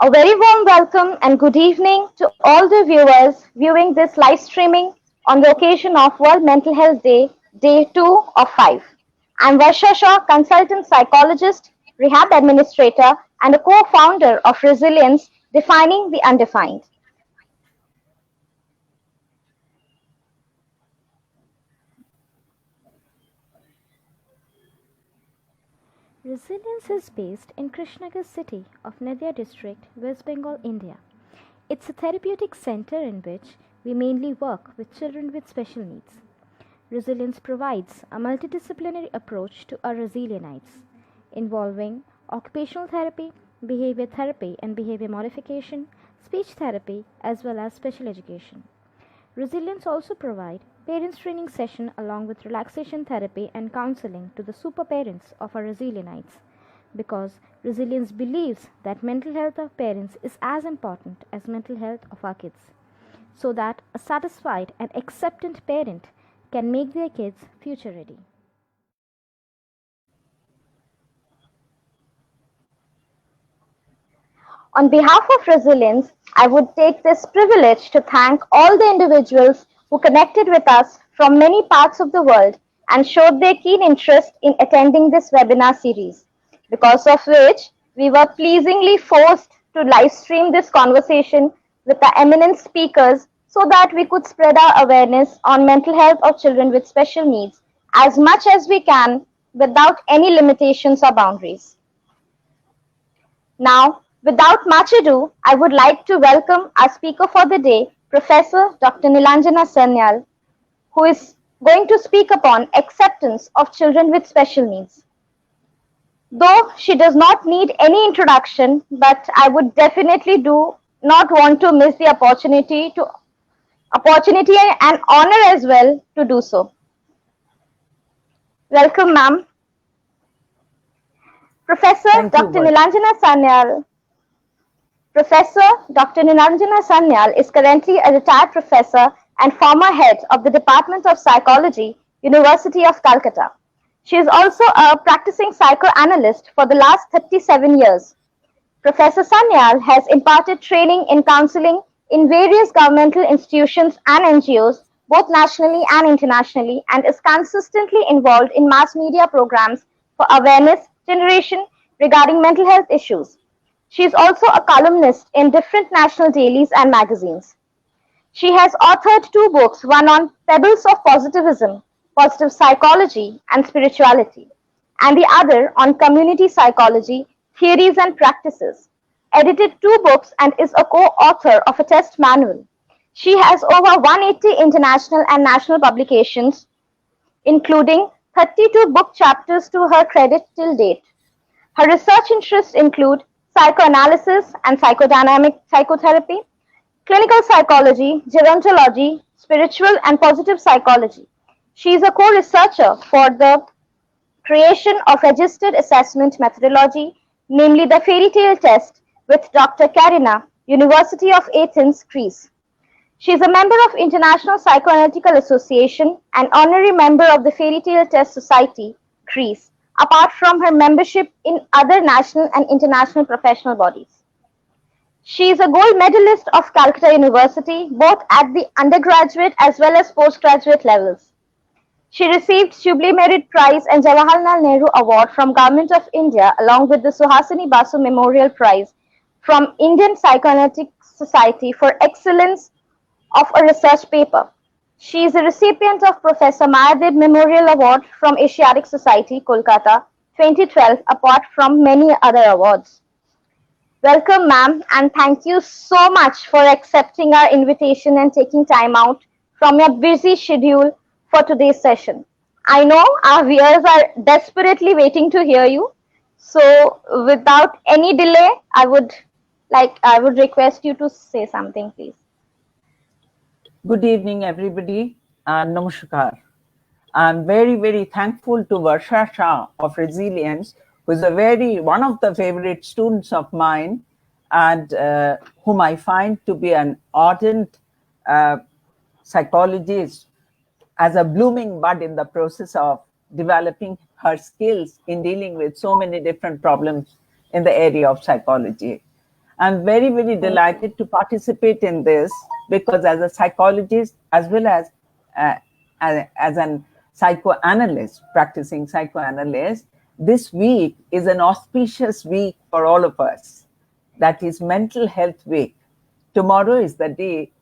A very warm welcome and good evening to all the viewers viewing this live streaming on the occasion of World Mental Health Day, Day 2 of 5. I'm Varsha Shaw, consultant psychologist, rehab administrator, and a co-founder of Resilience, Defining the Undefined. Resilience is based in Krishnagar city of Nadia district, West Bengal, India. It's a therapeutic center in which we mainly work with children with special needs. Resilience provides a multidisciplinary approach to our resilienites, involving occupational therapy, behavior therapy and behavior modification, speech therapy, as well as special education. Resilience also provide parents training session along with relaxation therapy and counseling to the super parents of our resilienites because resilience believes that mental health of parents is as important as mental health of our kids so that a satisfied and acceptant parent can make their kids future ready. On behalf of Resilience, I would take this privilege to thank all the individuals who connected with us from many parts of the world and showed their keen interest in attending this webinar series, because of which we were pleasingly forced to live stream this conversation with the eminent speakers so that we could spread our awareness on mental health of children with special needs as much as we can without any limitations or boundaries. Now, without much ado, I would like to welcome our speaker for the day, Professor Dr. Nilanjana Sanyal, who is going to speak upon acceptance of children with special needs. Though she does not need any introduction, but I would definitely do not want to miss the opportunity and honor as well to do so. Welcome, ma'am. Professor Thank you, Dr. Varsha. Nilanjana Sanyal Professor Dr. Nilanjana Sanyal is currently a retired professor and former head of the Department of Psychology, University of Calcutta. She is also a practicing psychoanalyst for the last 37 years. Professor Sanyal has imparted training in counseling in various governmental institutions and NGOs, both nationally and internationally, and is consistently involved in mass media programs for awareness generation regarding mental health issues. She is also a columnist in different national dailies and magazines. She has authored two books, one on Pebbles of Positivism, Positive Psychology and Spirituality, and the other on Community Psychology, Theories and Practices, edited two books and is a co-author of a test manual. She has over 180 international and national publications, including 32 book chapters to her credit till date. Her research interests include psychoanalysis and psychodynamic psychotherapy, clinical psychology, gerontology, spiritual and positive psychology. She is a co-researcher for the creation of registered assessment methodology, namely the fairy tale test, with Dr. Karina, University of Athens, Greece. She is a member of International Psychoanalytical Association and honorary member of the Fairy Tale Test Society, Greece, apart from her membership in other national and international professional bodies. She is a gold medalist of Calcutta University, both at the undergraduate as well as postgraduate levels. She received Jubilee Merit Prize and Jawaharlal Nehru Award from Government of India along with the Suhasini Basu Memorial Prize from Indian Psychoanalytic Society for excellence of a research paper. She is a recipient of Professor Mahadev Memorial Award from Asiatic Society, Kolkata, 2012, apart from many other awards. Welcome, ma'am, and thank you so much for accepting our invitation and taking time out from your busy schedule for today's session. I know our viewers are desperately waiting to hear you. So, without any delay, I would request you to say something, please. Good evening, everybody, and namaskar. I'm very, very thankful to Varsha Shah of Resilience, who is one of the favorite students of mine, and whom I find to be an ardent psychologist as a blooming bud in the process of developing her skills in dealing with so many different problems in the area of psychology. I'm very, very delighted to participate in this because as a psychologist, as well as an psychoanalyst, practicing psychoanalyst, this week is an auspicious week for all of us. That is Mental Health Week. Tomorrow is the day,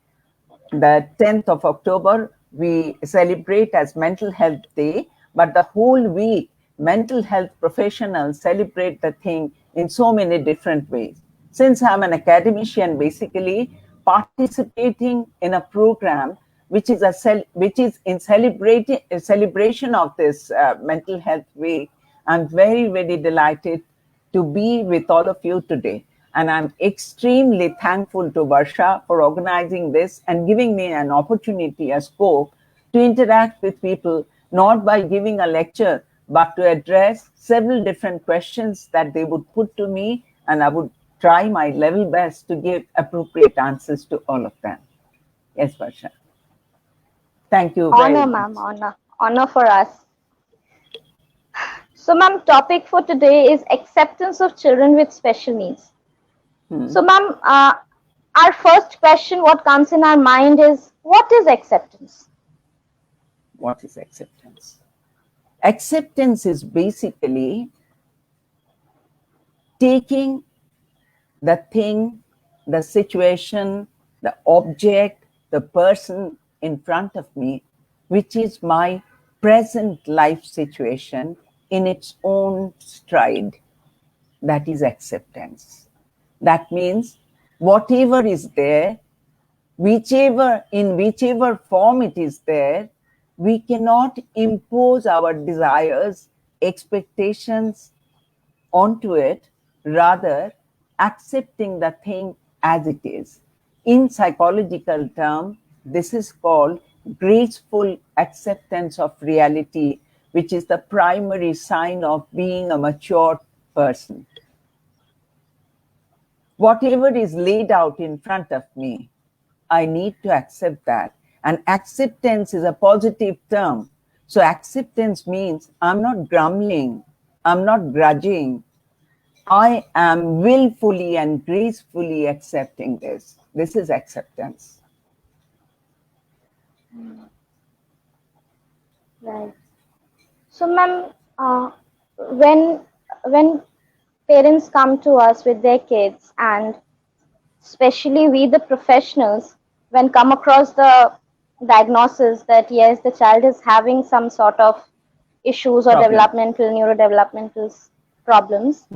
the 10th of October, we celebrate as Mental Health Day, but the whole week, mental health professionals celebrate the thing in so many different ways. Since I'm an academician, basically participating in a program which is in celebration of this Mental Health Week, I'm very, very delighted to be with all of you today. And I'm extremely thankful to Varsha for organizing this and giving me an opportunity, a scope, to interact with people, not by giving a lecture, but to address several different questions that they would put to me, and I would try my level best to give appropriate answers to all of them. Yes, Varsha. Thank you very Honor, much. ma'am, honor for us. So, ma'am, topic for today is acceptance of children with special needs. So, ma'am, our first question, what comes in our mind is, what is acceptance? What is acceptance? Acceptance is basically taking the thing, the situation, the object, the person in front of me, which is my present life situation, in its own stride. That is acceptance. That means whatever is there, in whichever form it is there, we cannot impose our desires, expectations onto it, rather accepting the thing as it is. In psychological term, this is called graceful acceptance of reality, which is the primary sign of being a mature person. Whatever is laid out in front of me, I need to accept that. And acceptance is a positive term. So acceptance means I'm not grumbling, I'm not grudging. I am willfully and gracefully accepting this. This is acceptance. Right. So, ma'am, when parents come to us with their kids, and especially we, the professionals, when come across the diagnosis that yes, the child is having some sort of issues or developmental, neurodevelopmental problems.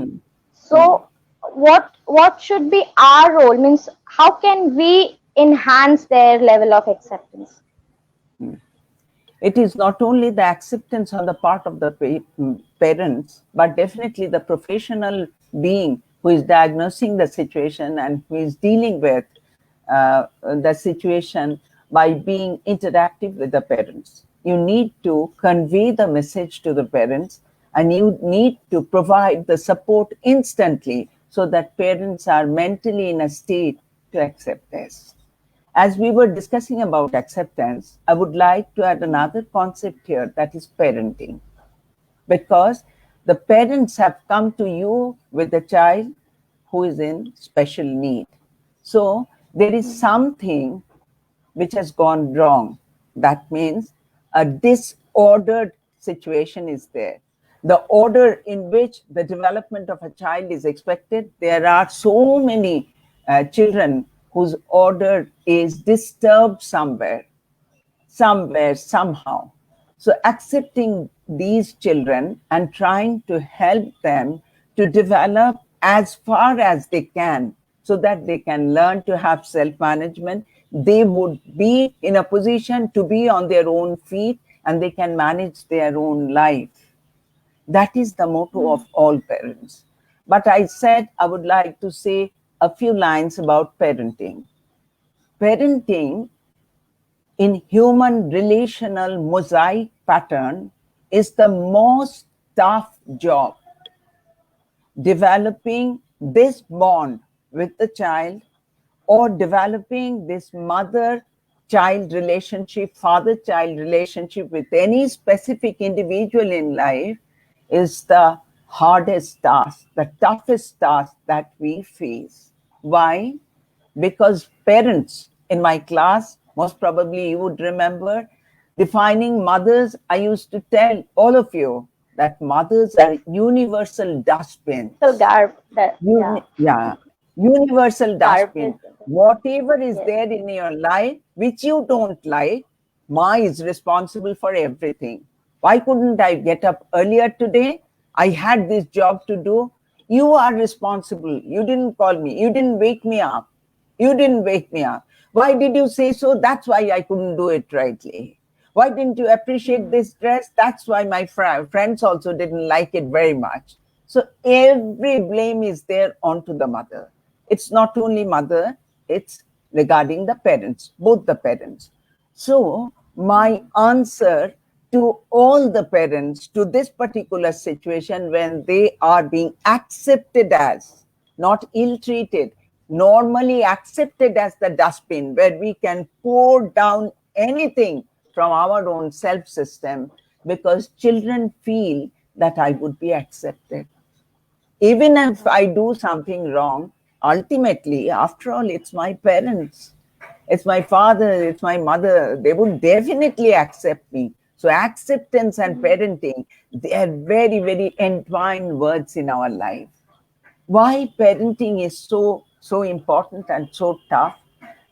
So, what should be our role? Means, how can we enhance their level of acceptance? It is not only the acceptance on the part of the parents, but definitely the professional being who is diagnosing the situation and who is dealing with the situation by being interactive with the parents. You need to convey the message to the parents, and you need to provide the support instantly so that parents are mentally in a state to accept this. As we were discussing about acceptance, I would like to add another concept here, that is parenting. Because the parents have come to you with a child who is in special need. So there is something which has gone wrong. That means a disordered situation is there. The order in which the development of a child is expected, there are so many children whose order is disturbed somewhere, somehow. So accepting these children and trying to help them to develop as far as they can so that they can learn to have self-management, they would be in a position to be on their own feet and they can manage their own life. That is the motto of all parents. But I said I would like to say a few lines about parenting. Parenting in human relational mosaic pattern is the most tough job. Developing this bond with the child or developing this mother-child relationship, father-child relationship with any specific individual in life is the hardest task, the toughest task that we face. Why? Because parents in my class, most probably you would remember, defining mothers, I used to tell all of you that mothers are universal dustbins. So yeah. Yeah, universal Garbage. dustbin. Whatever is Yes. there in your life which you don't like, Ma is responsible for everything. Why couldn't I get up earlier today? I had this job to do. You are responsible. You didn't call me. You didn't wake me up. You didn't wake me up. Why did you say so? That's why I couldn't do it rightly. Why didn't you appreciate this dress? That's why my friends also didn't like it very much. So every blame is there onto the mother. It's not only mother, it's regarding the parents, both the parents. So my answer to all the parents to this particular situation, when they are being accepted as, not ill-treated, normally accepted as the dustbin where we can pour down anything from our own self-system, because children feel that I would be accepted. Even if I do something wrong, ultimately, after all, it's my parents. It's my father, it's my mother. They would definitely accept me. So acceptance and parenting, they are very, very entwined words in our life. Why parenting is so important and so tough?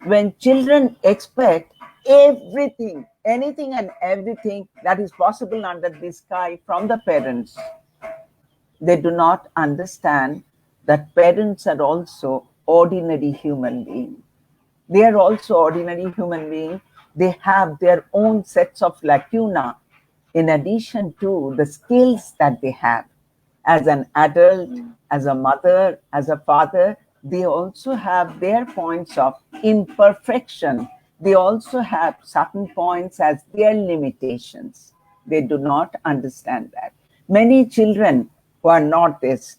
When children expect everything, anything and everything that is possible under the sky from the parents, they do not understand that parents are also ordinary human beings. They are also ordinary human beings. They have their own sets of lacuna in addition to the skills that they have. As an adult, as a mother, as a father, they also have their points of imperfection. They also have certain points as their limitations. They do not understand that. Many children who are not this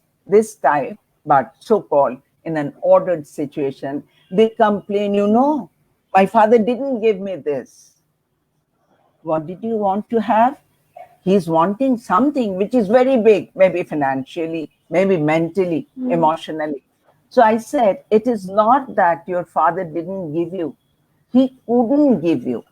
type, but so-called in an ordered situation, they complain, my father didn't give me this. What did you want to have? He's wanting something which is very big, maybe financially, maybe mentally, emotionally. So I said, it is not that your father didn't give you. He couldn't give you.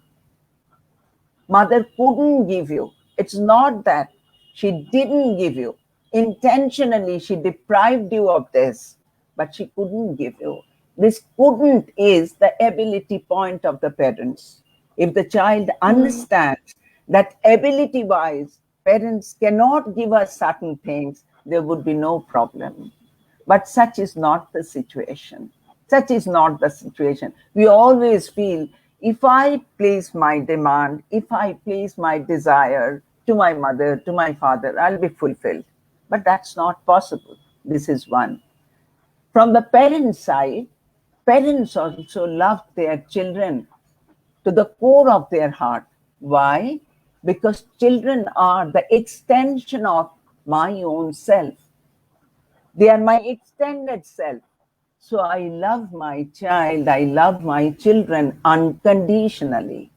Mother couldn't give you. It's not that she didn't give you. Intentionally, she deprived you of this, but she couldn't give you. This couldn't is the ability point of the parents. If the child understands that ability wise, parents cannot give us certain things, there would be no problem. But such is not the situation. Such is not the situation. We always feel, if I place my demand, if I place my desire to my mother, to my father, I'll be fulfilled. But that's not possible. This is one. From the parent side, parents also love their children to the core of their heart. Why? Because children are the extension of my own self. They are my extended self. So I love my child, I love my children unconditionally.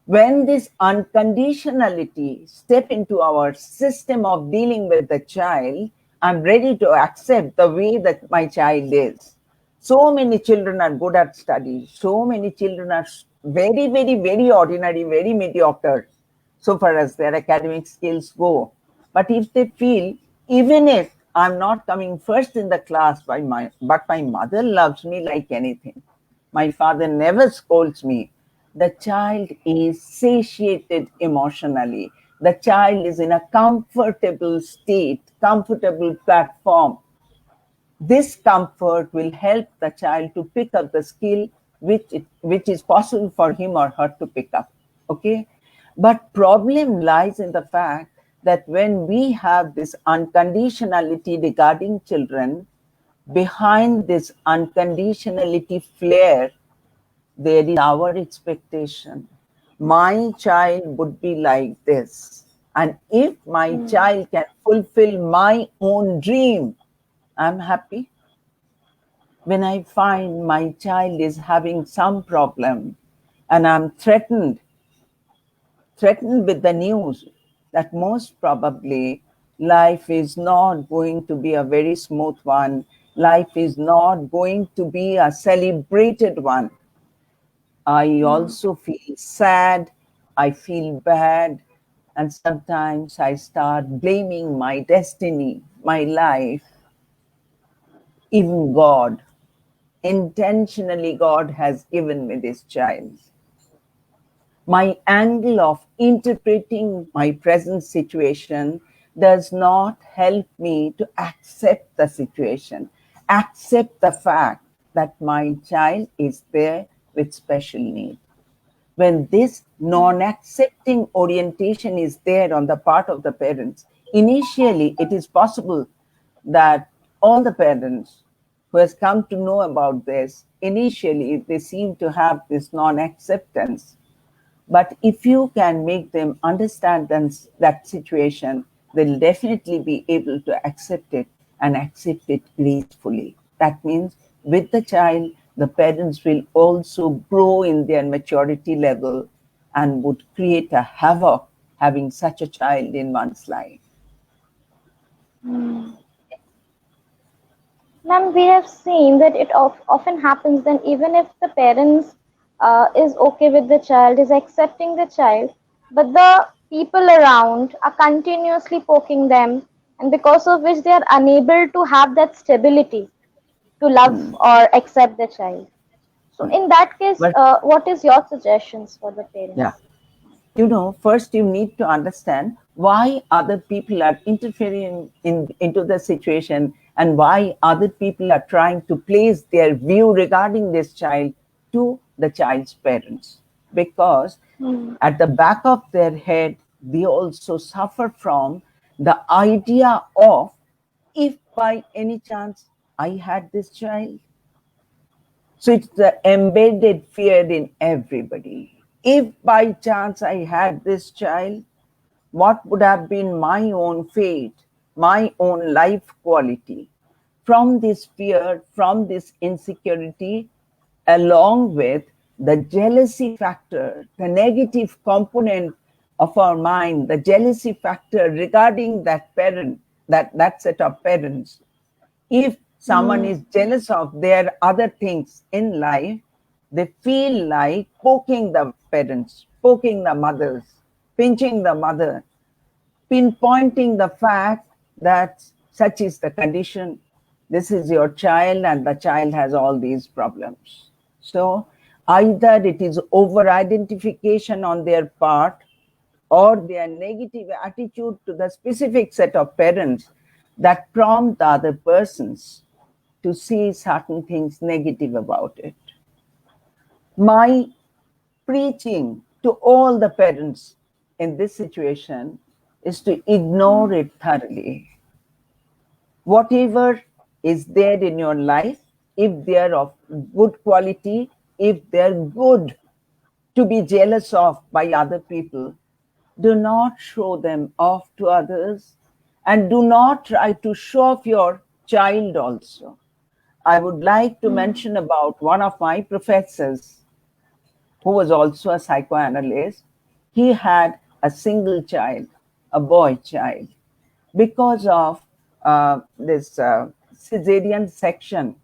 When this unconditionality step into our system of dealing with the child, I'm ready to accept the way that my child is. So many children are good at studies. So many children are very, very, very ordinary, very mediocre, so far as their academic skills go. But if they feel, even if I'm not coming first in the class but my mother loves me like anything, my father never scolds me, the child is satiated emotionally. The child is in a comfortable state, comfortable platform. This comfort will help the child to pick up the skill which is possible for him or her to pick up. Okay? But problem lies in the fact that when we have this unconditionality regarding children, behind this unconditionality flare, there is our expectation. My child would be like this. And if my child can fulfill my own dream, I'm happy. When I find my child is having some problem and I'm threatened with the news that most probably life is not going to be a very smooth one, life is not going to be a celebrated one. I also feel sad, I feel bad, and sometimes I start blaming my destiny, my life, even God. Intentionally, God has given me this child. My angle of interpreting my present situation does not help me to accept the situation, accept the fact that my child is there with special need. When this non-accepting orientation is there on the part of the parents, initially it is possible that all the parents who has come to know about this, initially they seem to have this non-acceptance. But if you can make them understand that situation, they'll definitely be able to accept it and accept it gracefully. That means with the child, the parents will also grow in their maturity level and would create a havoc having such a child in one's life. Ma'am, we have seen that it often happens then even if the parents is okay with the child, is accepting the child, but the people around are continuously poking them, and because of which they are unable to have that stability to love or accept the child. So in that case, But what is your suggestions for the yeah, parents? first you need to understand why other people are interfering into the situation and why other people are trying to place their view regarding this child to the child's parents. Because at the back of their head, they also suffer from the idea of, if by any chance I had this child. So it's the embedded fear in everybody. If by chance I had this child, what would have been my own fate, my own life quality? From this fear, from this insecurity, along with the jealousy factor, the negative component of our mind, the jealousy factor regarding that parent, that set of parents. If someone is jealous of their other things in life, they feel like poking the parents, poking the mothers, pinching the mother, pinpointing the fact that such is the condition, this is your child, and the child has all these problems. So either it is over identification on their part or their negative attitude to the specific set of parents that prompt the other persons to see certain things negative about it. My preaching to all the parents in this situation is to ignore it thoroughly. Whatever is there in your life, if they are of good quality, if they're good to be jealous of by other people, do not show them off to others, and do not try to show off your child also. I would like to mention about one of my professors who was also a psychoanalyst. He had a single child, a boy child. Because of this cesarean section,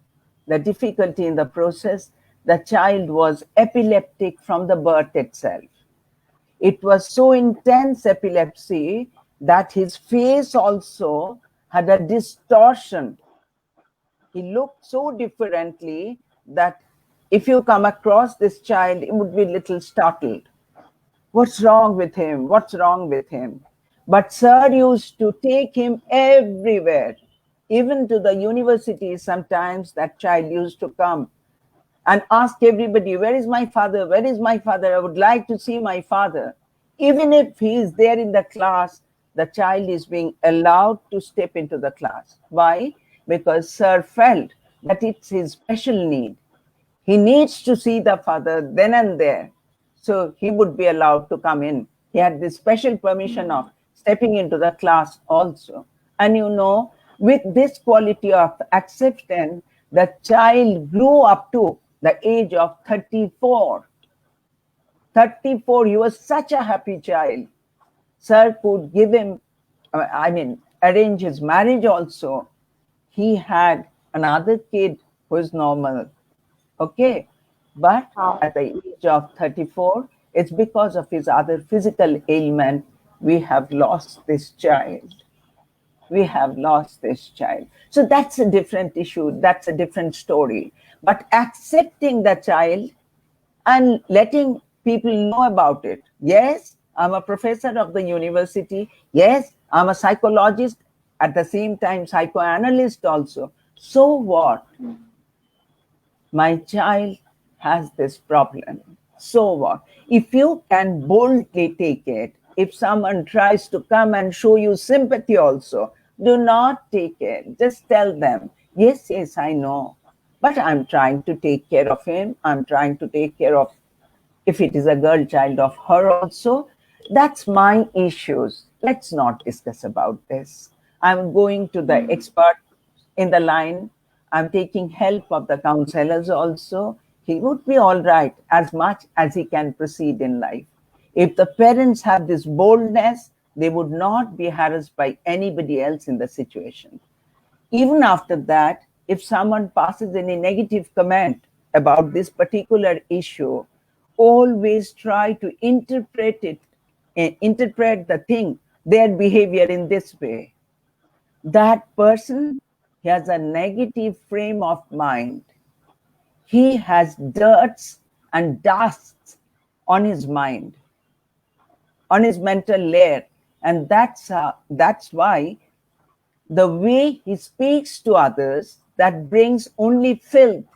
the difficulty in the process, the child was epileptic from the birth itself. It was so intense epilepsy that his face also had a distortion. He looked so differently that if you come across this child, you would be a little startled. What's wrong with him? What's wrong with him? But sir used to take him everywhere, even to the university. Sometimes that child used to come and ask everybody, where is my father? Where is my father? I would like to see my father. Even if he is there in the class, the child is being allowed to step into the class. Why? Because sir felt that it's his special need. He needs to see the father then and there. So he would be allowed to come in. He had this special permission of stepping into the class also. And with this quality of acceptance, the child grew up to the age of 34. 34, he was such a happy child. Sir could give him, arrange his marriage also. He had another kid who is normal. Okay. But Wow. at the age of 34, it's because of his other physical ailment, we have lost this child. We have lost this child. So that's a different issue. That's a different story. But accepting the child and letting people know about it. Yes, I'm a professor of the university. Yes, I'm a psychologist, at the same time, psychoanalyst also. So what? My child has this problem. So what? If you can boldly take it, if someone tries to come and show you sympathy also, do not take it. Just tell them, yes, yes, I know, but I'm trying to take care of him. I'm trying to take care of, if it is a girl child, of her also. That's my issues. Let's not discuss about this. I'm going to the expert in the line. I'm taking help of the counselors also. He would be all right as much as he can proceed in life. If the parents have this boldness, they would not be harassed by anybody else in the situation. Even after that, if someone passes any negative comment about this particular issue, always try to interpret it, interpret the thing, their behavior in this way. That person has a negative frame of mind. He has dirts and dusts on his mind, on his mental layer. And that's why the way he speaks to others, that brings only filth.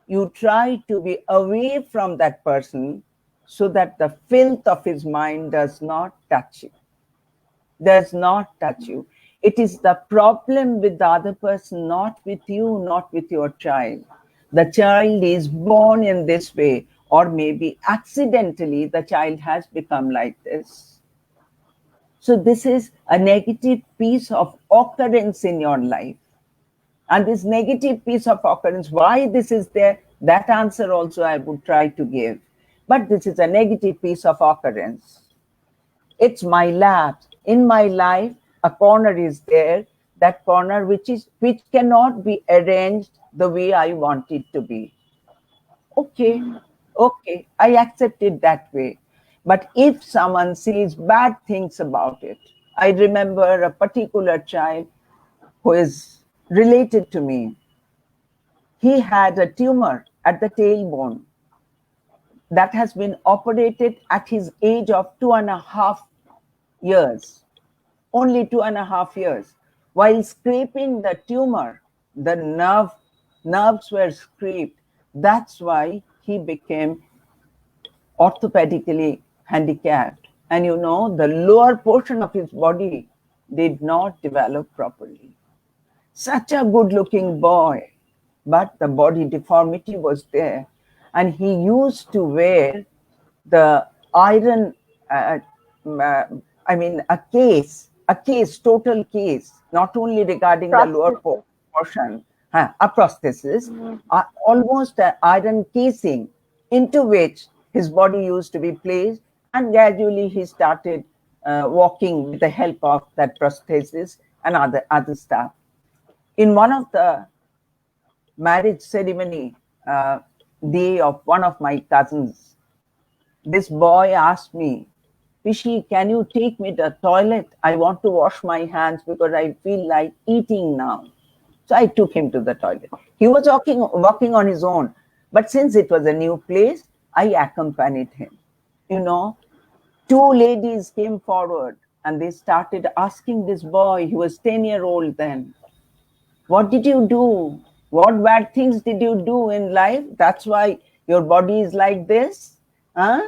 You try to be away from that person so that the filth of his mind does not touch you. Does not touch you. It is the problem with the other person, not with you, not with your child. The child is born in this way, or maybe accidentally the child has become like this. So this is a negative piece of occurrence in your life. And this negative piece of occurrence, why this is there, that answer also I would try to give. But this is a negative piece of occurrence. It's my lab. In my life, a corner is there, that corner which cannot be arranged the way I want it to be. Okay, I accept it that way. But if someone says bad things about it, I remember a particular child who is related to me. He had a tumor at the tailbone that has been operated at his age of 2.5 years. Only 2.5 years. While scraping the tumor, the nerves were scraped. That's why he became orthopedically handicapped. And you know, the lower portion of his body did not develop properly. Such a good-looking boy, but the body deformity was there. And he used to wear the iron, a case, total case, not only regarding the lower portion, a prosthesis, almost an iron casing into which his body used to be placed, and gradually he started walking with the help of that prosthesis and other stuff. In one of the marriage ceremony day of one of my cousins, this boy asked me, Pishi, can you take me to the toilet? I want to wash my hands because I feel like eating now. So I took him to the toilet. He was walking on his own. But since it was a new place, I accompanied him. You know, 2 ladies came forward and they started asking this boy, he was 10-year-old then, what did you do? What bad things did you do in life? That's why your body is like this? Huh?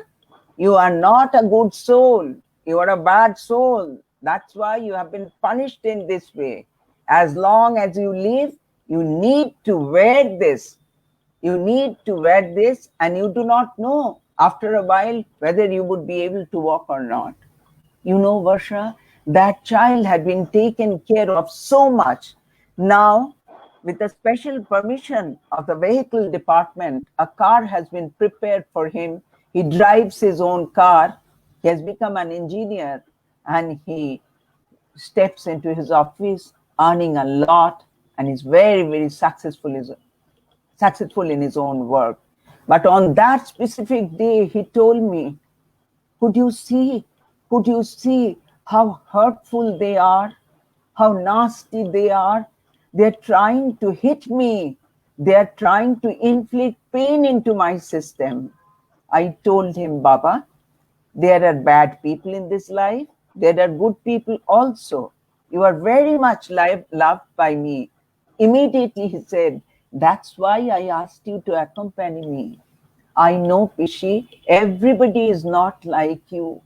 You are not a good soul. You are a bad soul. That's why you have been punished in this way. As long as you live, you need to wear this. You need to wear this, and you do not know after a while whether you would be able to walk or not. You know, Varsha, that child had been taken care of so much. Now, with the special permission of the vehicle department, a car has been prepared for him. He drives his own car. He has become an engineer, and he steps into his office earning a lot. and is very, very successful in his own work. But on that specific day, he told me, could you see how hurtful they are, how nasty they are? They're trying to hit me. They're trying to inflict pain into my system. I told him, Baba, there are bad people in this life. There are good people also. You are very much loved by me. Immediately he said, that's why I asked you to accompany me. I know, Pishi, everybody is not like you.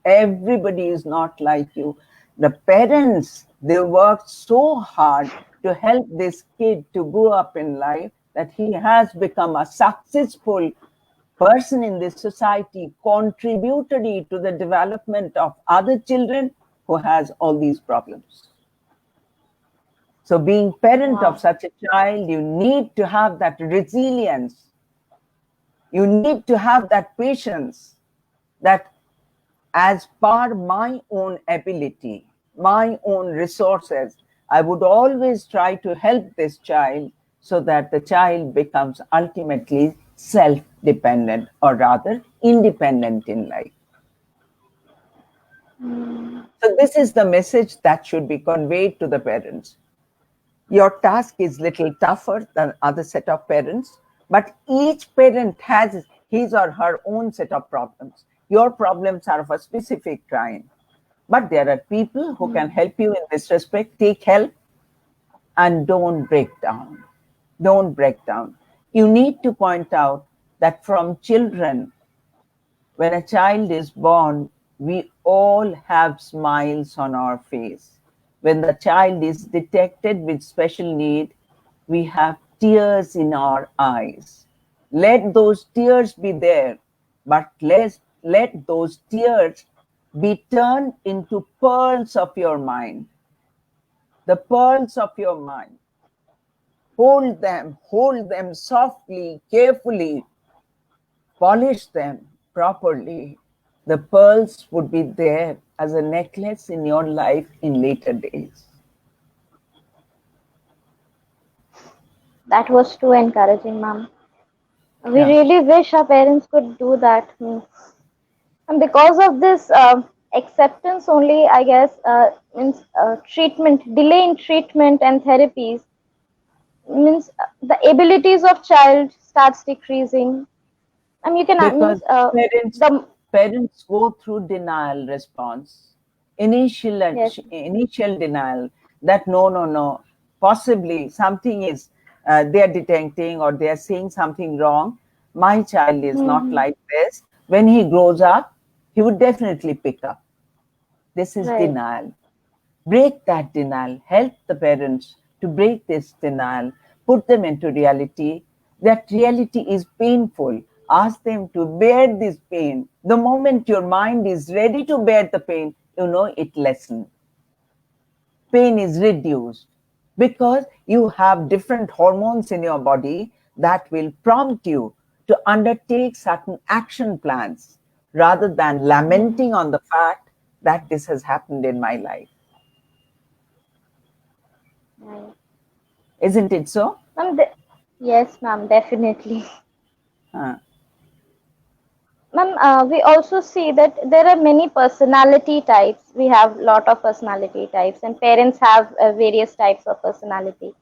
Everybody is not like you. The parents, they worked so hard to help this kid to grow up in life that he has become a successful person in this society, contributory to the development of other children who has all these problems. So being parent of such a child, you need to have that resilience. You need to have that patience that as per my own ability, my own resources, I would always try to help this child so that the child becomes ultimately self-dependent, or rather independent in life. So this is the message that should be conveyed to the parents. Your task is little tougher than other set of parents, but each parent has his or her own set of problems. Your problems are of a specific kind, but there are people who can help you in this respect. Take help and don't break down. Don't break down. You need to point out that from children, when a child is born, we all have smiles on our face. When the child is detected with special need, we have tears in our eyes. Let those tears be there, but let those tears be turned into pearls of your mind. The pearls of your mind. Hold them softly, carefully, polish them properly. The pearls would be there as a necklace in your life in later days. That was too encouraging, ma'am. We really wish our parents could do that. And because of this acceptance only, I guess, means delay in treatment and therapies, means the abilities of child starts decreasing. And you can because means, parents go through denial response, initial denial that no, possibly something is they are detecting or they are saying something wrong. My child is not like this. When he grows up, he would definitely pick up. This is denial. Break that denial. Help the parents to break this denial. Put them into reality. That reality is painful. Ask them to bear this pain. The moment your mind is ready to bear the pain, you know it lessens. Pain is reduced because you have different hormones in your body that will prompt you to undertake certain action plans rather than lamenting on the fact that this has happened in my life. Isn't it so? Yes, ma'am, definitely. Ma'am, we also see that there are many personality types. We have a lot of personality types, and parents have various types of personality.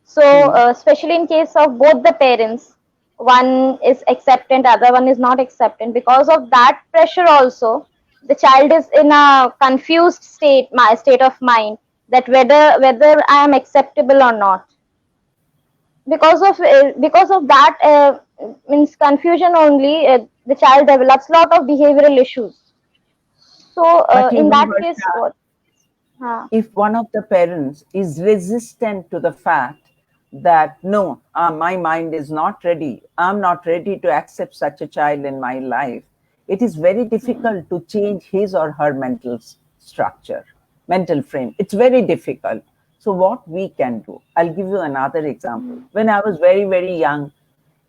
So, especially in case of both the parents, one is acceptant, other one is not acceptant. Because of that pressure, also the child is in a confused state of mind, that whether I am acceptable or not. Because of that means confusion only, the child develops a lot of behavioral issues. So in that case, what? If one of the parents is resistant to the fact that no, my mind is not ready, I'm not ready to accept such a child in my life, it is very difficult to change his or her mental structure, mental frame. It's very difficult. So what we can do, I'll give you another example. When I was very, very young,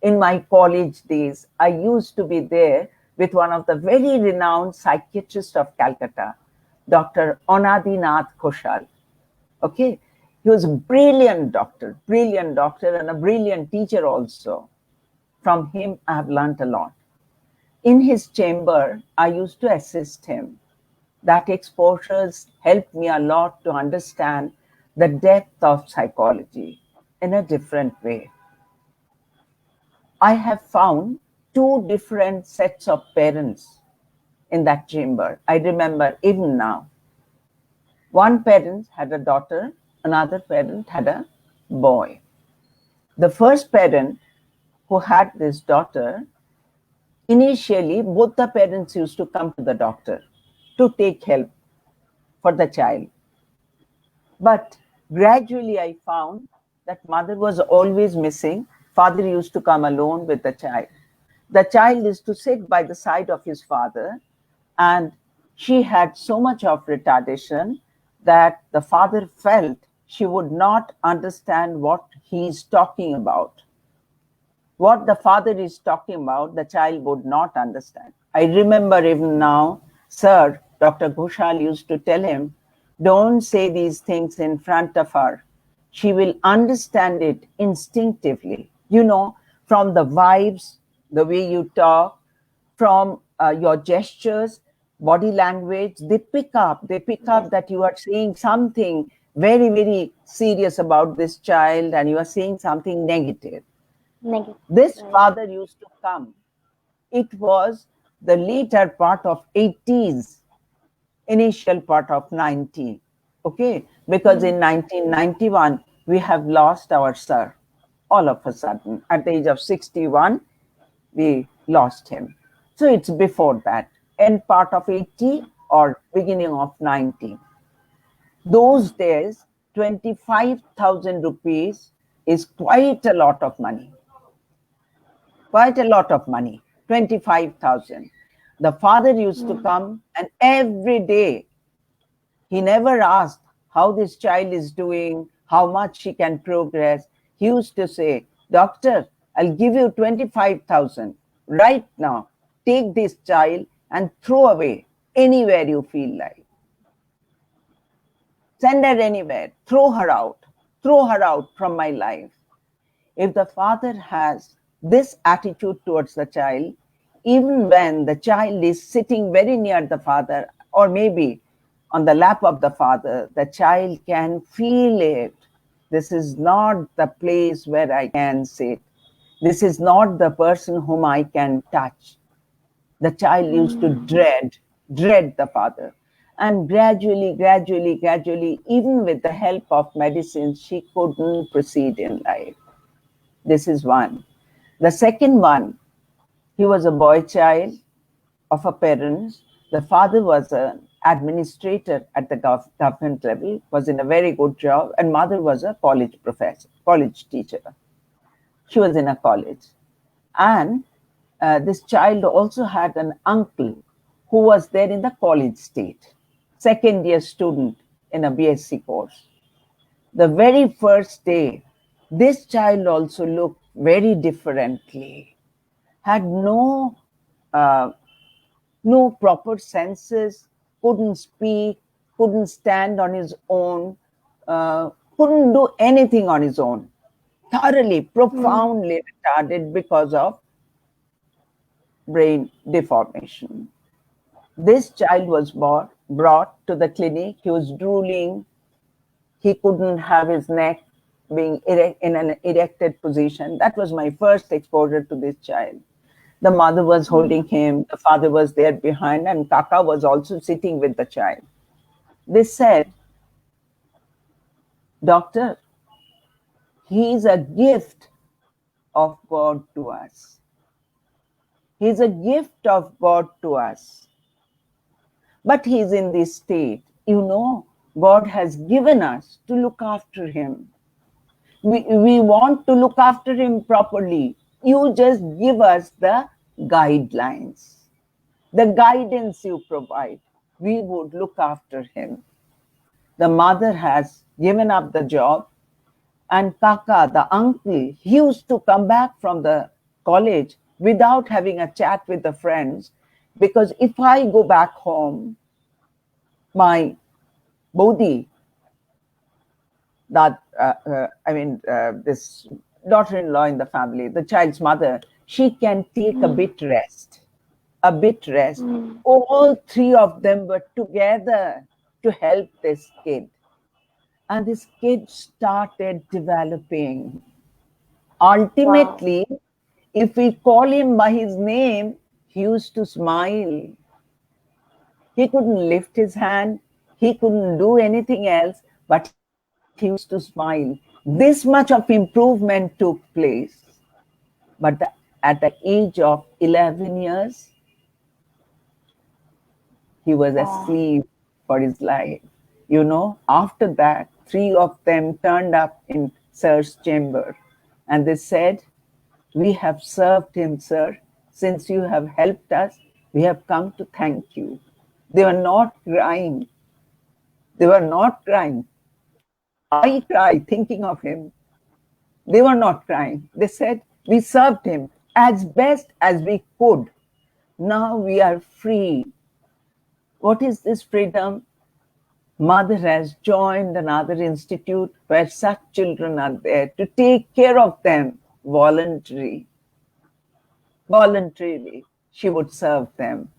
in my college days, I used to be there with one of the very renowned psychiatrists of Calcutta, Dr. Anadinath Ghoshal. Okay, He was a brilliant doctor and a brilliant teacher also. From him, I have learnt a lot. In his chamber, I used to assist him. That exposures helped me a lot to understand the depth of psychology in a different way. I have found two different sets of parents in that chamber. I remember even now. One parent had a daughter, another parent had a boy. The first parent who had this daughter, initially both the parents used to come to the doctor to take help for the child. But gradually I found that mother was always missing. Father used to come alone with the child. The child is to sit by the side of his father, and she had so much of retardation that the father felt she would not understand what he is talking about. What the father is talking about, the child would not understand. I remember even now, Sir, Dr. Ghoshal used to tell him, don't say these things in front of her. She will understand it instinctively. You know, from the vibes, the way you talk, from your gestures, body language, they pick up that you are saying something very, very serious about this child and you are saying something negative. Negative. This Right. father used to come. It was the later part of 80s, initial part of 90. Okay, because in 1991, we have lost our sir. All of a sudden, at the age of 61, we lost him. So it's before that, end part of 80 or beginning of 90. Those days, 25,000 rupees is quite a lot of money. Quite a lot of money, 25,000. The father used to come, and every day he never asked how this child is doing, how much she can progress. He used to say, Doctor, I'll give you 25,000 right now. Take this child and throw away anywhere you feel like. Send her anywhere, throw her out from my life. If the father has this attitude towards the child, even when the child is sitting very near the father or maybe on the lap of the father, the child can feel it. This is not the place where I can sit. This is not the person whom I can touch. The child used to dread the father. And gradually, even with the help of medicine, she couldn't proceed in life. This is one. The second one, he was a boy child of a parent. The father was an administrator at the government level, was in a very good job, and mother was a college professor, college teacher. She was in a college. And this child also had an uncle who was there in the college state, second year student in a BSc course. The very first day, this child also looked very differently, had no proper senses, couldn't speak, couldn't stand on his own, couldn't do anything on his own, thoroughly, profoundly retarded because of brain deformation. This child was brought to the clinic. He was drooling. He couldn't have his neck being in an erected position. That was my first exposure to this child. The mother was holding him, the father was there behind, and Kaka was also sitting with the child. They said, Doctor, he is a gift of God to us. He is a gift of God to us. But he is in this state. You know, God has given us to look after him. We want to look after him properly. You just give us the guidelines, the guidance you provide. We would look after him. The mother has given up the job, and Kaka, the uncle, he used to come back from the college without having a chat with the friends, because if I go back home, my Bodhi, that this daughter-in-law in the family, the child's mother, she can take a bit rest. All three of them were together to help this kid. And this kid started developing. Ultimately, if we call him by his name, he used to smile. He couldn't lift his hand, he couldn't do anything else, but he used to smile. This much of improvement took place. But at the age of 11 years, he was asleep for his life. You know, after that, three of them turned up in Sir's chamber and they said, "We have served him, sir. Since you have helped us, we have come to thank you." They were not crying. They were not crying. I cried thinking of him. They were not crying. They said, "We served him as best as we could. Now we are free." What is this freedom? Mother has joined another institute where such children are there to take care of them voluntarily. Voluntarily, she would serve them.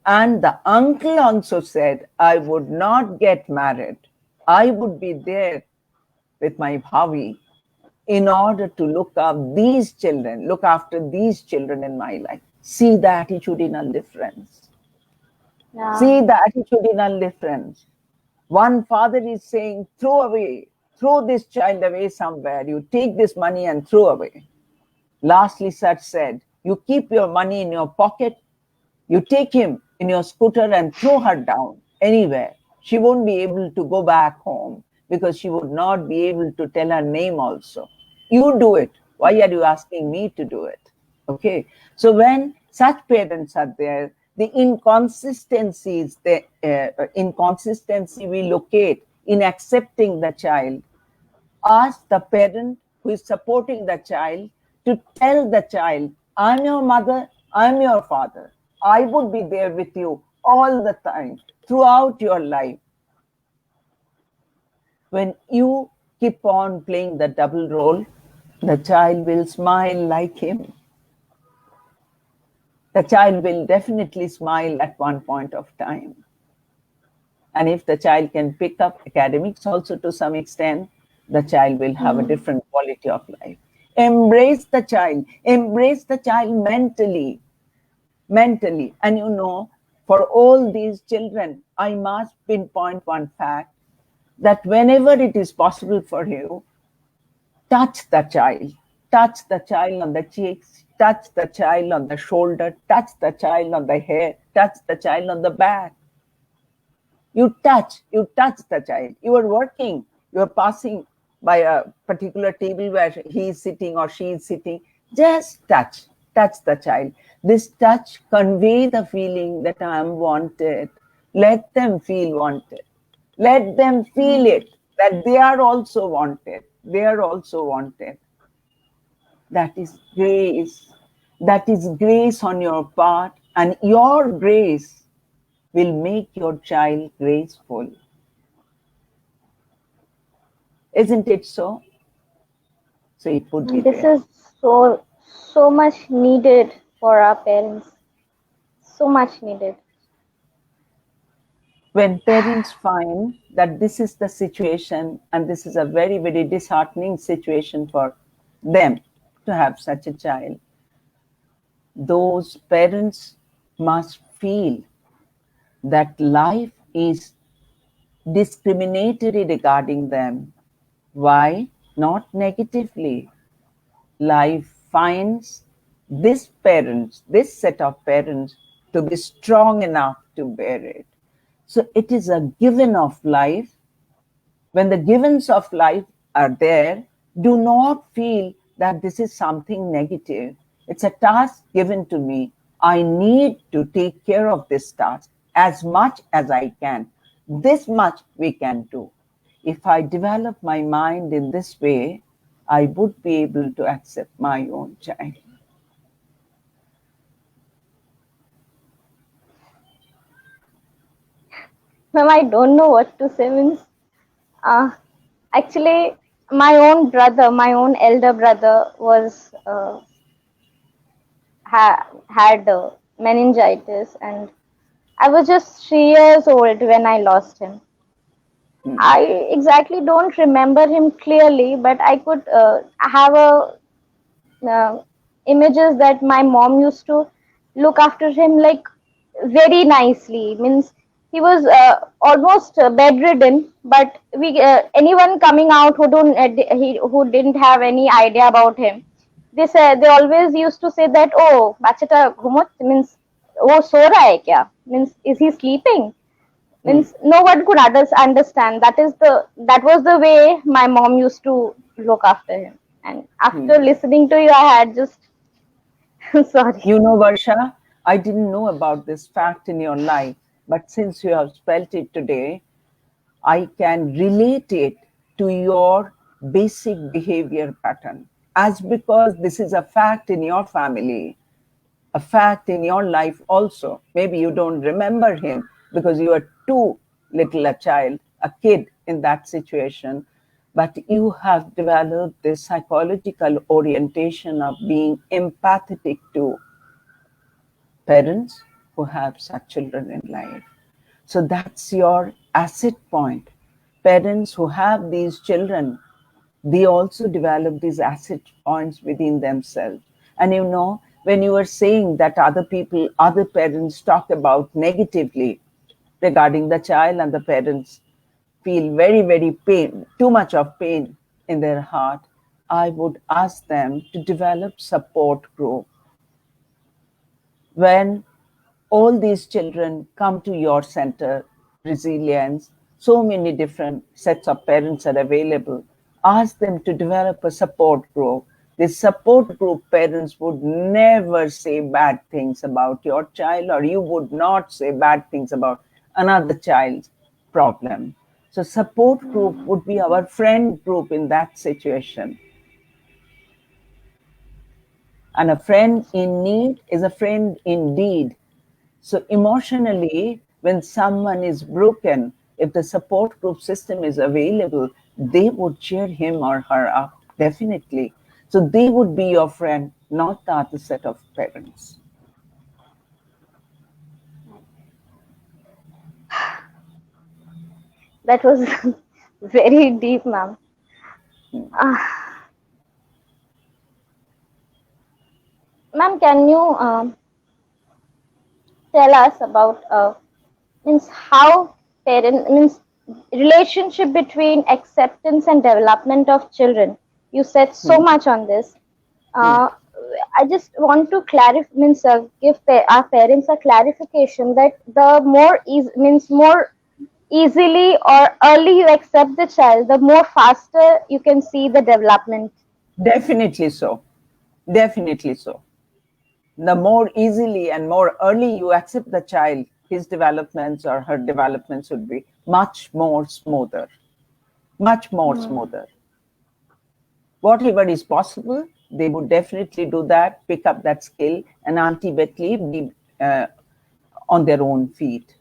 And the uncle also said, "I would not get married. I would be there with my bhavi in order to look after these children in my life." See the attitudinal difference. Yeah. See the attitudinal difference. One father is saying, throw this child away somewhere. You take this money and throw away. Lastly, Sir said, "You keep your money in your pocket. You take him in your scooter and throw her down anywhere. She won't be able to go back home because she would not be able to tell her name also. You do it. Why are you asking me to do it?" Okay. So when such parents are there, the inconsistency we locate in accepting the child. Ask the parent who is supporting the child to tell the child, "I'm your mother, I'm your father. I would be there with you all the time, throughout your life." When you keep on playing the double role, the child will smile like him. The child will definitely smile at one point of time. And if the child can pick up academics also to some extent, the child will have a different quality of life. Embrace the child mentally. And you know, for all these children, I must pinpoint one fact, that whenever it is possible for you, touch the child on the cheeks, touch the child on the shoulder, touch the child on the hair, touch the child on the back. You touch the child. You are working, you are passing by a particular table where he is sitting or she is sitting. Just touch the child. This touch convey the feeling that I am wanted. Let them feel wanted. Let them feel it, that they are also wanted. They are also wanted. That is grace. That is grace on your part, and your grace will make your child graceful. Isn't it so? So it would be This there. is so much needed for our parents. So much needed. When parents find that this is the situation, and this is a very, very disheartening situation for them to have such a child, those parents must feel that life is discriminatory regarding them. Why? Not negatively. Life finds this set of parents, to be strong enough to bear it. So it is a given of life. When the givens of life are there, do not feel that this is something negative. It's a task given to me. I need to take care of this task as much as I can. This much we can do. If I develop my mind in this way, I would be able to accept my own child. Ma'am, I don't know what to say. Means, actually, my own brother, my own elder brother was had meningitis, and I was just 3 years old when I lost him. I exactly don't remember him clearly, but I could have a images that my mom used to look after him like very nicely. Means he was almost bedridden, but we anyone coming out who don't who didn't have any idea about him, they always used to say that, oh bachata ghumot, means oh so raha hai kya, means is he sleeping, means no one could understand. That was the way my mom used to look after him. And after listening to you, I had just sorry. You know, Varsha, I didn't know about this fact in your life, but since you have spelt it today, I can relate it to your basic behavior pattern. As because this is a fact in your family, a fact in your life also. Maybe you don't remember him because you are too little a child, a kid in that situation, but you have developed this psychological orientation of being empathetic to parents who have such children in life. So that's your asset point. Parents who have these children, they also develop these asset points within themselves. And you know, when you were saying that other people, other parents talk about negatively regarding the child, and the parents feel very, very pain, too much of pain in their heart, I would ask them to develop support group. When all these children come to your center, Resilience, so many different sets of parents are available. Ask them to develop a support group. This support group parents would never say bad things about your child, or you would not say bad things about another child's problem. So support group would be our friend group in that situation. And a friend in need is a friend indeed. So emotionally, when someone is broken, if the support group system is available, they would cheer him or her up, definitely. So they would be your friend, not the other set of parents. That was very deep, ma'am. Ma'am, can you tell us about means how parent means relationship between acceptance and development of children? You said so much on this. I just want to clarify, means give our parents a clarification that the more means more easily or early you accept the child, the more faster you can see the development. Definitely so. Definitely so. The more easily and more early you accept the child, his developments or her developments would be much more smoother. Much more smoother. Whatever is possible, they would definitely do that, pick up that skill, and ultimately be on their own feet.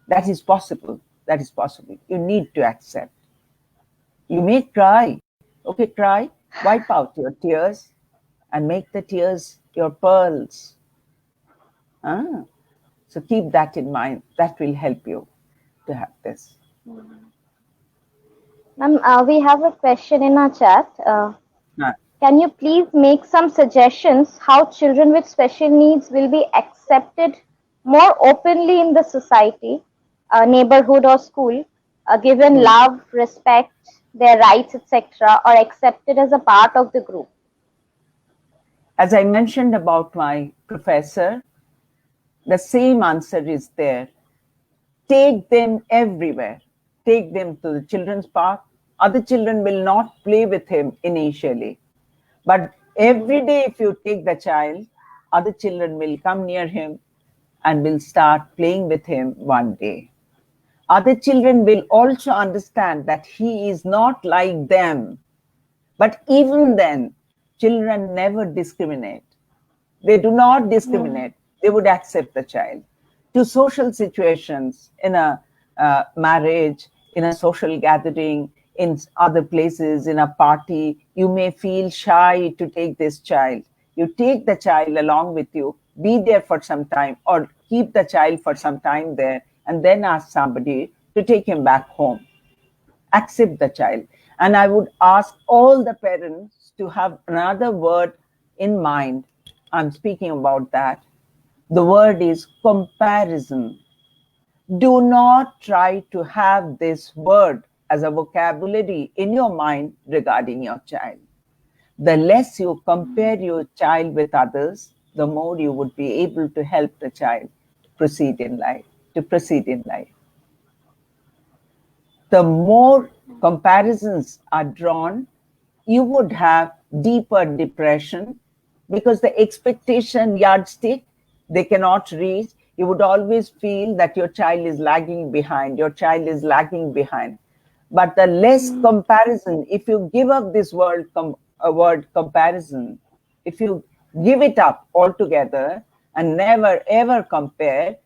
That is possible. That is possible. You need to accept. You may cry. Okay, cry. Wipe out your tears and make the tears your pearls. So keep that in mind. That will help you to have this. Ma'am, we have a question in our chat. Can you please make some suggestions how children with special needs will be accepted more openly in the society, neighborhood or school, given love, respect, their rights, etc., or accepted as a part of the group? As I mentioned about my professor, the same answer is there. Take them everywhere. Take them to the children's park. Other children will not play with him initially. But every day, if you take the child, other children will come near him and will start playing with him one day. Other children will also understand that he is not like them. But even then, children never discriminate. They do not discriminate. They would accept the child. To social situations, in a marriage, in a social gathering, in other places, in a party, you may feel shy to take this child. You take the child along with you, be there for some time, or keep the child for some time there, and then ask somebody to take him back home. Accept the child. And I would ask all the parents to have another word in mind. I'm speaking about that. The word is comparison. Do not try to have this word as a vocabulary in your mind regarding your child. The less you compare your child with others, the more you would be able to help the child proceed in life, to proceed in life. The more comparisons are drawn, you would have deeper depression, because the expectation yardstick they cannot reach. You would always feel that your child is lagging behind, your child is lagging behind. But the less comparison, if you give up this word comparison, if you give it up altogether and never ever compare,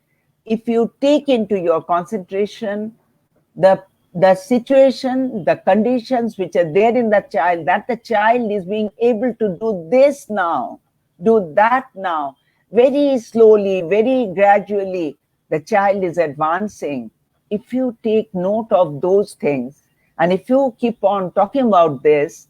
if you take into your concentration the situation, the conditions which are there in the child, that the child is being able to do this now, do that now, very slowly, very gradually, the child is advancing. If you take note of those things, and if you keep on talking about this,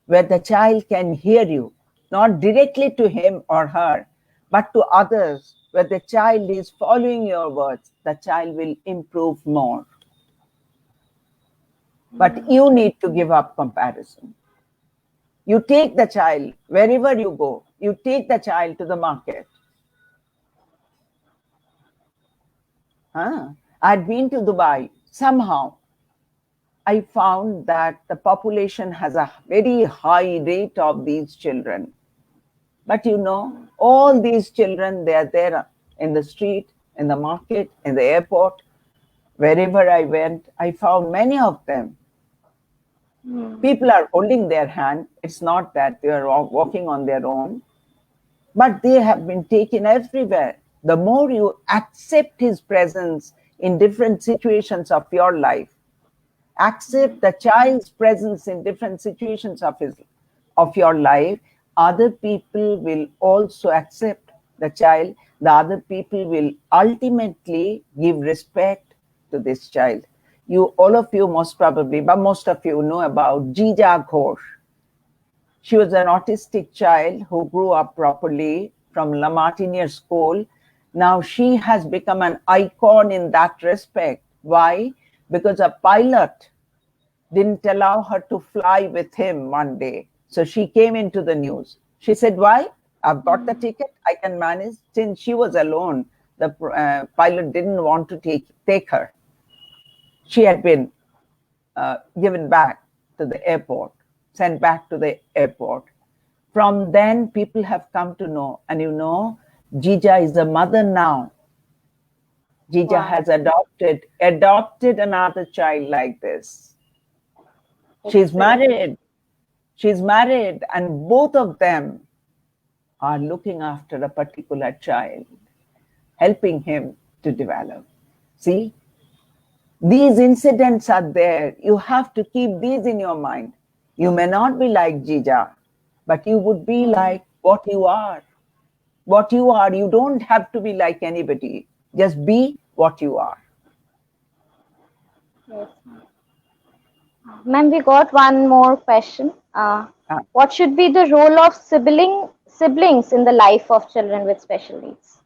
where the child can hear you, not directly to him or her, but to others, where the child is following your words, the child will improve more. But you need to give up comparison. You take the child wherever you go, you take the child to the market. I'd been to Dubai. Somehow, I found that the population has a very high rate of these children. But you know, all these children, they are there in the street, in the market, in the airport. Wherever I went, I found many of them. People are holding their hand. It's not that they are walking on their own, but they have been taken everywhere. The more you accept his presence in different situations of your life, accept the child's presence in different situations of your life, other people will also accept the child. The other people will ultimately give respect to this child. All of you most probably, but most of you know about Jija Ghosh. She was an autistic child who grew up properly from La Martiniere school. Now she has become an icon in that respect. Why? Because a pilot didn't allow her to fly with him one day. So she came into the news. She said, why? I've got the ticket, I can manage. Since she was alone, the pilot didn't want to take her. She had been given back to the airport, sent back to the airport. From then, people have come to know. And you know, Jija is a mother now. Jija has adopted another child like this. She's married. She's married, and both of them are looking after a particular child, helping him to develop. See? These incidents are there. You have to keep these in your mind. You may not be like Jija, but you would be like what you are. What you are, you don't have to be like anybody. Just be what you are. Yes. Ma'am, we got one more question. What should be the role of siblings in the life of children with special needs?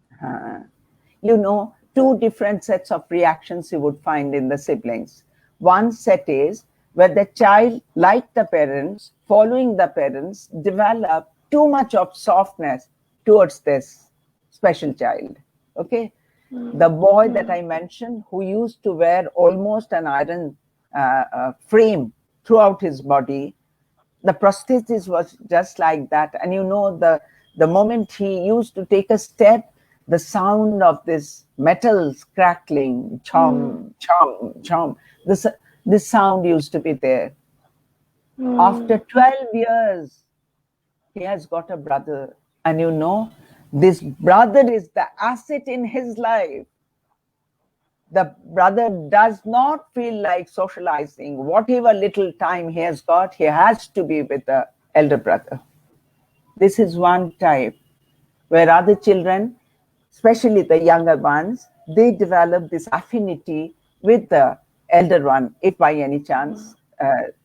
You know, two different sets of reactions you would find in the siblings. One set is where the child, like the parents, following the parents, develop too much of softness towards this special child. Okay? The boy that I mentioned, who used to wear almost an iron frame throughout his body, the prosthesis was just like that. And you know, the moment he used to take a step, the sound of this metals crackling, chom, chom, chom, this sound used to be there. After 12 years, he has got a brother. And you know, this brother is the asset in his life. the brother does not feel like socializing. Whatever little time he has got, he has to be with the elder brother. This is one type where other children, especially the younger ones, they develop this affinity with the elder one. If by any chance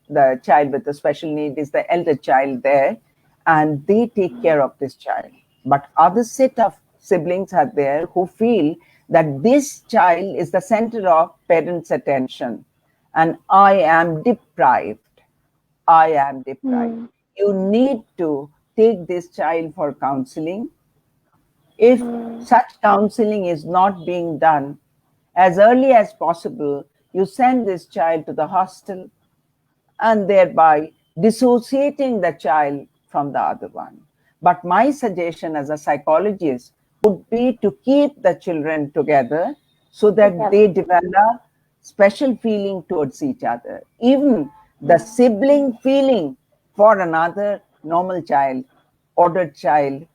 the child with the special need is the elder child there, and they take care of this child. But other set of siblings are there who feel that this child is the center of parents' attention, and I am deprived. I am deprived. You need to take this child for counseling. If such counseling is not being done, as early as possible, you send this child to the hostel and thereby dissociating the child from the other one. But my suggestion as a psychologist would be to keep the children together so that they develop special feeling towards each other. Even the sibling feeling for another normal child, ordered child,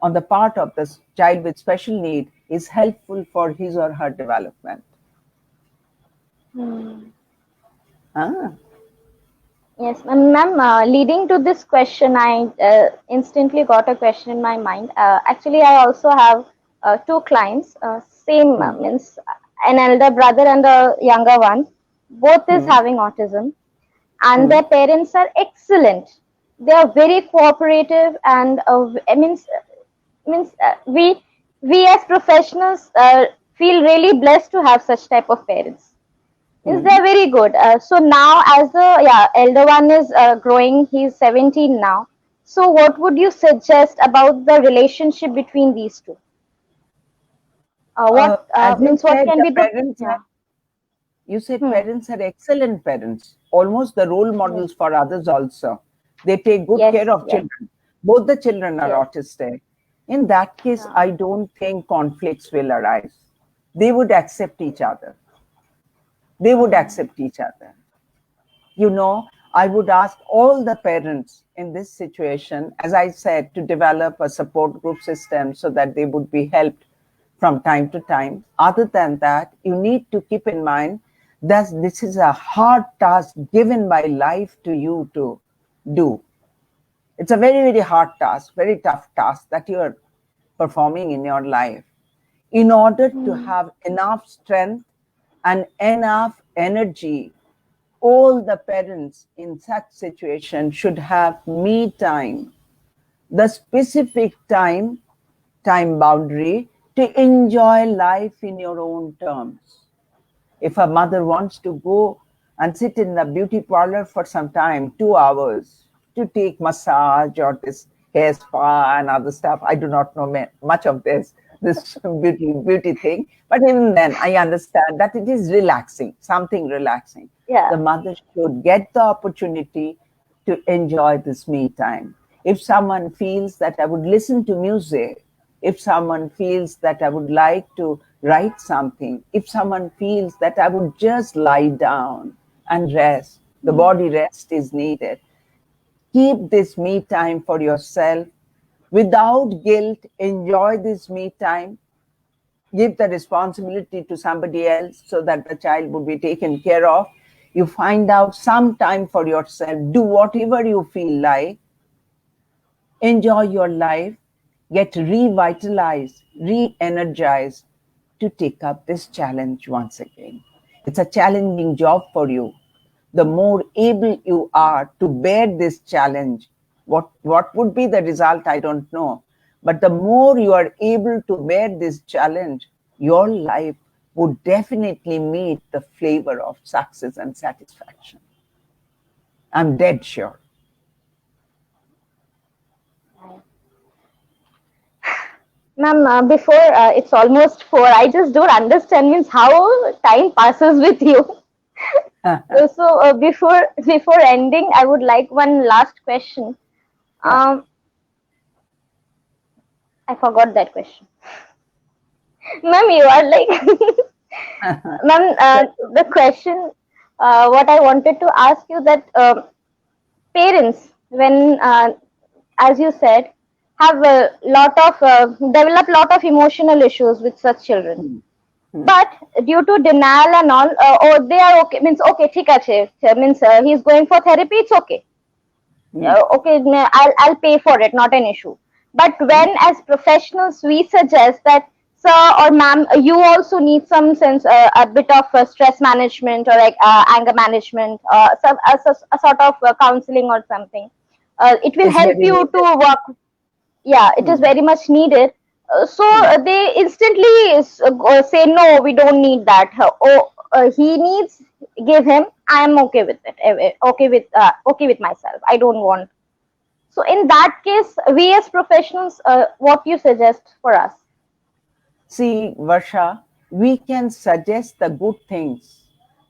on the part of the child with special need is helpful for his or her development. Yes, ma'am. Leading to this question, I instantly got a question in my mind. Actually, I also have two clients. Same means an elder brother and a younger one. Both is having autism, and their parents are excellent. They are very cooperative, and we as professionals feel really blessed to have such type of parents. Is they're very good. So now, as the elder one is growing, he's 17 now. So, what would you suggest about the relationship between these two? What As you means what said, can the be the parents yeah. are, you said parents are excellent parents, almost the role models for others also. They take good Yes, care of yes. children. Both the children are Yes. autistic. In that case, I don't think conflicts will arise. They would accept each other. They would accept each other. You know, I would ask all the parents in this situation, as I said, to develop a support group system so that they would be helped from time to time. Other than that, you need to keep in mind that this is a hard task given by life to you to do. It's a very, very hard task, very tough task that you are performing in your life. In order to have enough strength and enough energy, all the parents in such situation should have me time, the specific time boundary to enjoy life in your own terms. If a mother wants to go and sit in the beauty parlor for some time, 2 hours, to take massage or this hair spa and other stuff, I do not know much of this beauty thing, but even then I understand that it is relaxing, something relaxing. The mother should get the opportunity to enjoy this me time. If someone feels that I would listen to music, if someone feels that I would like to write something, if someone feels that I would just lie down and rest, the body rest is needed. Keep this me time for yourself without guilt. Enjoy this me time. Give the responsibility to somebody else so that the child would be taken care of. You find out some time for yourself. Do whatever you feel like. Enjoy your life. Get revitalized, re-energized to take up this challenge once again. It's a challenging job for you. The more able you are to bear this challenge, what would be the result, I don't know. But the more you are able to bear this challenge, your life would definitely meet the flavor of success and satisfaction. I'm dead sure. Ma'am, before it's almost 4, I just don't understand means how time passes with you. So before ending, I would like one last question. I forgot that question. Ma'am, you are like, ma'am, the question, what I wanted to ask you that parents, when, as you said, have a lot of, develop lot of emotional issues with such children. But due to denial and all, or they are okay, means okay, ठीक है, means he's going for therapy, it's okay. Okay, I'll pay for it, not an issue. But when as professionals we suggest that sir or ma'am, you also need some sense, a bit of stress management or like anger management, a sort of counseling or something. It will It's help very you to needed. work. Yeah, it is very much needed. So they instantly say no, we don't need that. He needs, give him. I am okay with it. Okay with myself. I don't want. So in that case, we as professionals, what you suggest for us? See, Varsha, we can suggest the good things,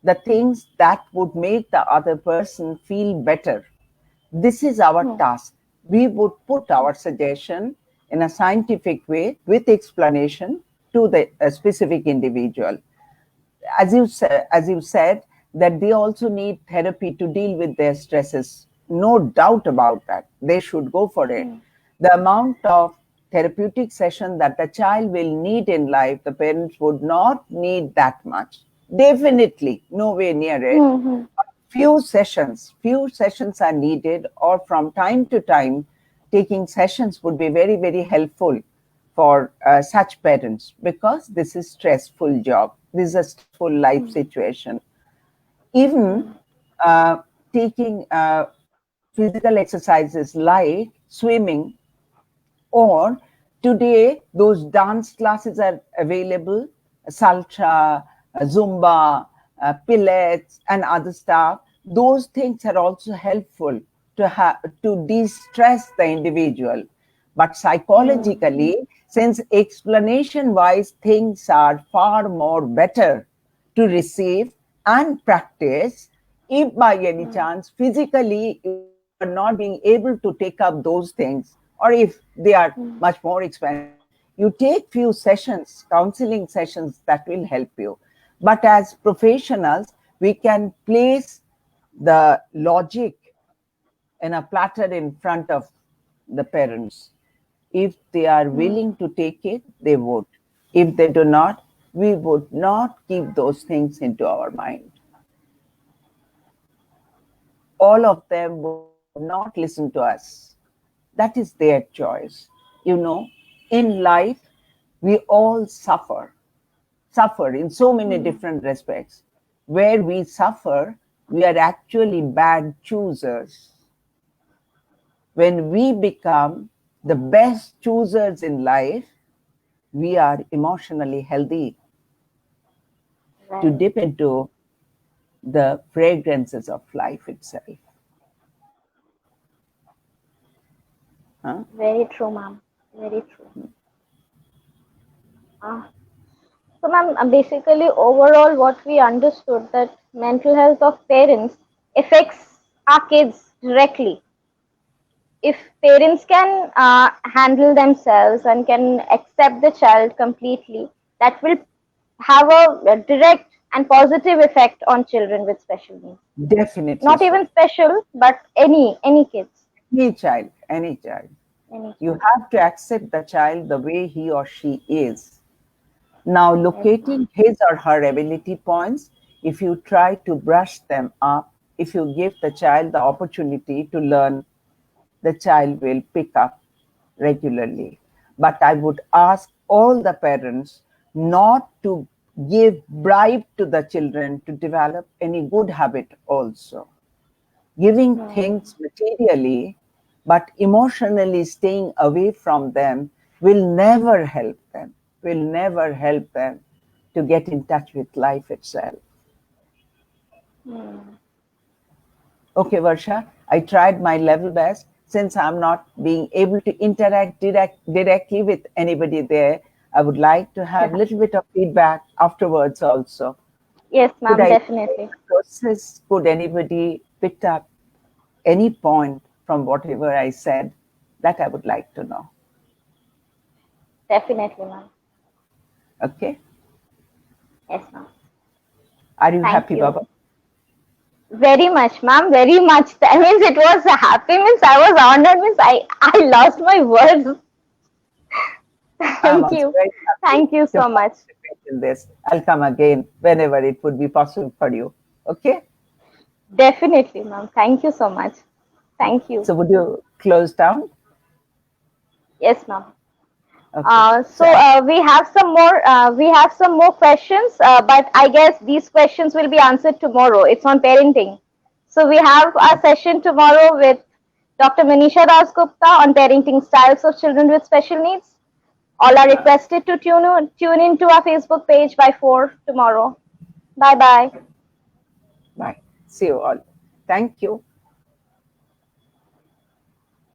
the things that would make the other person feel better. This is our task. We would put our suggestion in a scientific way with explanation to the specific individual. As you said, that they also need therapy to deal with their stresses. No doubt about that. They should go for it. The amount of therapeutic session that the child will need in life, the parents would not need that much. Definitely, nowhere near it. Few sessions are needed, or from time to time, taking sessions would be very, very helpful for such parents, because this is stressful job. This is a stressful life situation. Even taking physical exercises like swimming, or today those dance classes are available, salsa, zumba, pilates, and other stuff. Those things are also helpful to de-stress the individual. But psychologically, since explanation wise things are far more better to receive and practice, if by any chance physically you are not being able to take up those things, or if they are much more expensive, you take few sessions, counseling sessions, that will help you. But as professionals, we can place the logic in a platter in front of the parents. If they are willing to take it, they would. If they do not, we would not keep those things into our mind. All of them would not listen to us. That is their choice. You know, in life, we all suffer in so many different respects. Where we suffer, we are actually bad choosers. When we become the best choosers in life, we are emotionally healthy to dip into the fragrances of life itself. Huh? Very true, ma'am. Very true. So, ma'am, basically, overall, what we understood that mental health of parents affects our kids directly. If parents can handle themselves and can accept the child completely, that will have a direct and positive effect on children with special needs. Definitely. Not so. even special, but any kids. Any child. You have to accept the child the way he or she is. Now, locating his or her ability points, if you try to brush them up, if you give the child the opportunity to learn, the child will pick up regularly. But I would ask all the parents not to give bribe to the children to develop any good habit also. Giving things materially, but emotionally staying away from them will never help them, to get in touch with life itself. Okay, Varsha, I tried my level best. Since I'm not being able to interact directly with anybody there, I would like to have a little bit of feedback afterwards also. Yes, ma'am, definitely. Process, could anybody pick up any point from whatever I said? That I would like to know. Definitely, ma'am. Okay. Yes, ma'am. Are you happy, Baba? Very much, ma'am. Very much. That means it was happy. Means I was honored. Means I lost my words. Thank you. Thank you so much. in this. I'll come again whenever it would be possible for you. Okay. Definitely, ma'am. Thank you so much. Thank you. So would you close down? Yes, ma'am. Okay. We have some more. We have some more questions, but I guess these questions will be answered tomorrow. It's on parenting. So we have a session tomorrow with Dr. Manisha Dasgupta on parenting styles of children with special needs. All are requested to tune in to our Facebook page by 4 tomorrow. Bye bye. Bye. See you all. Thank you.